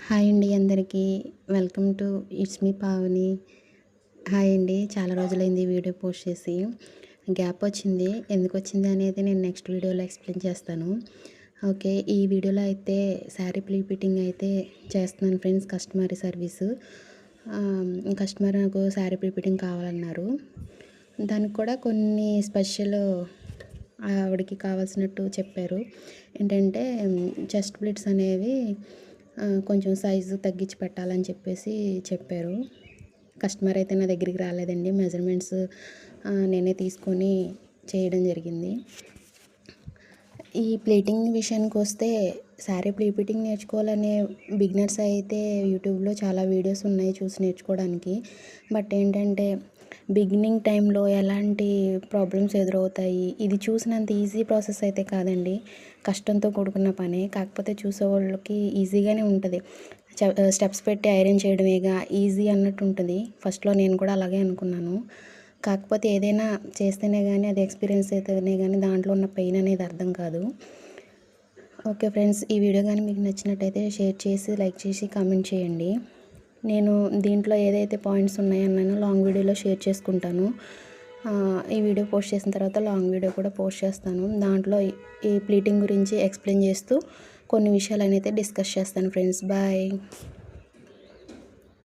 Hi అండి అందరికీ. Welcome to it's me Pavani. Hi అండి. చాలా రోజులైంది ఈ వీడియో పోస్ట్ చేసి. గ్యాప్ వచ్చింది. ఎందుకు వచ్చింది అనేది నేను నెక్స్ట్ వీడియోలో ఎక్స్ప్లెయిన్ చేస్తాను. ఓకే. ఈ వీడియోలో అయితే శారీ ప్రీ ఫిట్టింగ్ అయితే చేస్తున్నాను ఫ్రెండ్స్. Customer service. కస్టమర్ నాకు శారీ ప్రీ ఫిట్టింగ్ కావాలన్నారు. దానికి కూడా కొన్ని స్పెషల్ ఆవిడకి కావాల్సినట్టు చెప్పారు. ఏంటంటే చెస్ట్ ప్లీట్స్ అనేవి కొంచెం సైజు తగ్గించి పెట్టాలని చెప్పారు. కస్టమర్ అయితే నా దగ్గరికి రాలేదండి. మెజర్మెంట్స్ నేనే తీసుకొని చేయడం జరిగింది. ఈ ప్లేటింగ్ విషయానికి వస్తే శారీ ప్రీ ఫిట్టింగ్ నేర్చుకోవాలనే బిగినర్స్ అయితే యూట్యూబ్లో చాలా వీడియోస్ ఉన్నాయి చూసి నేర్చుకోవడానికి. బట్ ఏంటంటే బిగినింగ్ టైంలో ఎలాంటి ప్రాబ్లమ్స్ ఎదురవుతాయి, ఇది చూసినంత ఈజీ ప్రాసెస్ అయితే కాదండి. కష్టంతో కూడుకున్న పనే. కాకపోతే చూసేవాళ్ళకి ఈజీగానే ఉంటుంది. స్టెప్స్ పెట్టి ఐరన్ చేయడమేగా ఈజీ అన్నట్టు ఉంటుంది. ఫస్ట్లో నేను కూడా అలాగే అనుకున్నాను. కాకపోతే ఏదైనా చేస్తేనే కానీ, అది ఎక్స్పీరియన్స్ అయితేనే కానీ దాంట్లో ఉన్న పెయిన్ అనేది అర్థం కాదు. ఓకే ఫ్రెండ్స్, ఈ వీడియో కానీ మీకు నచ్చినట్టయితే షేర్ చేసి, లైక్ చేసి, కామెంట్ చేయండి. నేను దీంట్లో ఏదైతే పాయింట్స్ ఉన్నాయన్నానో లాంగ్ వీడియోలో షేర్ చేసుకుంటాను. ఈ వీడియో పోస్ట్ చేసిన తర్వాత లాంగ్ వీడియో కూడా పోస్ట్ చేస్తాను. దాంట్లో ఈ ప్లీటింగ్ గురించి ఎక్స్ప్లెయిన్ చేస్తూ కొన్ని విషయాలనైతే డిస్కస్ చేస్తాను ఫ్రెండ్స్. బాయ్.